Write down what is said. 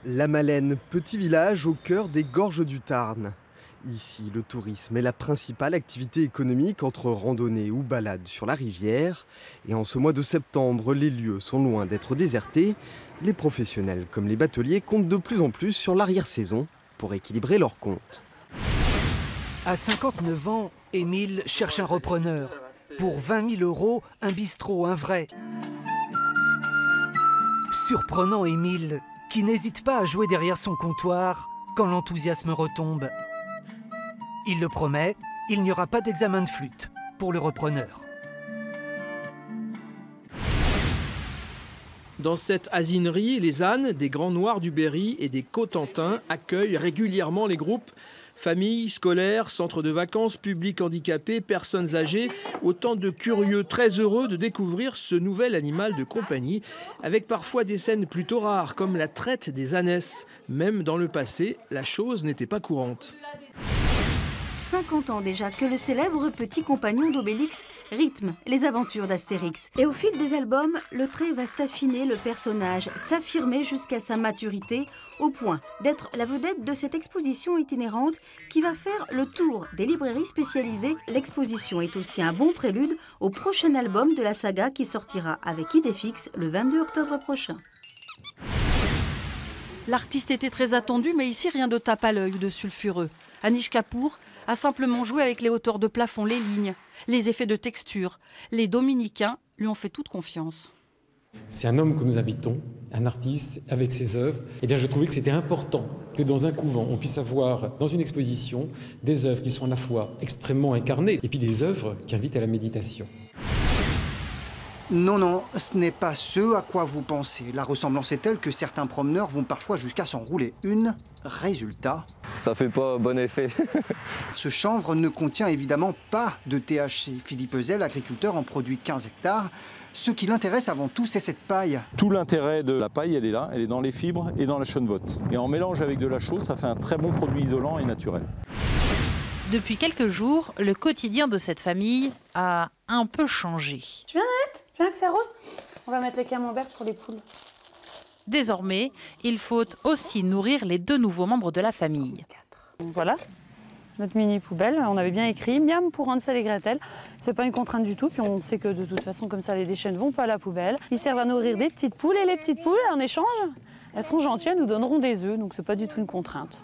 La Malaine, petit village au cœur des gorges du Tarn. Ici, le tourisme est la principale activité économique entre randonnées ou balades sur la rivière. Et en ce mois de septembre, les lieux sont loin d'être désertés. Les professionnels comme les bateliers comptent de plus en plus sur l'arrière-saison pour équilibrer leurs comptes. À 59 ans, Émile cherche un repreneur. Pour 20 000 €, un bistrot, un vrai. Surprenant Émile, qui n'hésite pas à jouer derrière son comptoir quand l'enthousiasme retombe. Il le promet, il n'y aura pas d'examen de flûte pour le repreneur. Dans cette asinerie, les ânes des Grands Noirs du Berry et des Cotentins accueillent régulièrement les groupes familles, scolaires, centres de vacances, publics handicapés, personnes âgées, autant de curieux très heureux de découvrir ce nouvel animal de compagnie, avec parfois des scènes plutôt rares, comme la traite des ânesses. Même dans le passé, la chose n'était pas courante. 50 ans déjà que le célèbre petit compagnon d'Obélix rythme les aventures d'Astérix. Et au fil des albums, le trait va s'affiner, le personnage s'affirmer jusqu'à sa maturité, au point d'être la vedette de cette exposition itinérante qui va faire le tour des librairies spécialisées. L'exposition est aussi un bon prélude au prochain album de la saga qui sortira avec idée fixe le 22 octobre prochain. L'artiste était très attendu, mais ici rien de tape à l'œil ou de sulfureux. Anish Kapoor a simplement joué avec les hauteurs de plafond, les lignes, les effets de texture. Les Dominicains lui ont fait toute confiance. C'est un homme que nous invitons, un artiste avec ses œuvres. Eh bien, je trouvais que c'était important que dans un couvent, on puisse avoir dans une exposition des œuvres qui sont à la fois extrêmement incarnées et puis des œuvres qui invitent à la méditation. Non, non, ce n'est pas ce à quoi vous pensez. La ressemblance est telle que certains promeneurs vont parfois jusqu'à s'enrouler une. Résultat, ça fait pas bon effet. ce chanvre ne contient évidemment pas de THC. Philippe Ezel, agriculteur, en produit 15 hectares. Ce qui l'intéresse avant tout, c'est cette paille. Tout l'intérêt de la paille, elle est là, elle est dans les fibres et dans la chenevotte. Et en mélange avec de la chaux, ça fait un très bon produit isolant et naturel. Depuis quelques jours, le quotidien de cette famille a un peu changé. Tu viens, Annette? Tu viens que c'est rose? On va mettre les camemberts pour les poules. Désormais, il faut aussi nourrir les 2 nouveaux membres de la famille. Voilà, notre mini poubelle. On avait bien écrit miam pour Hansel et Gretel. C'est pas une contrainte du tout, puis on sait que de toute façon, comme ça, les déchets ne vont pas à la poubelle. Ils servent à nourrir des petites poules et les petites poules, en échange, elles sont gentilles, elles nous donneront des œufs, donc c'est pas du tout une contrainte.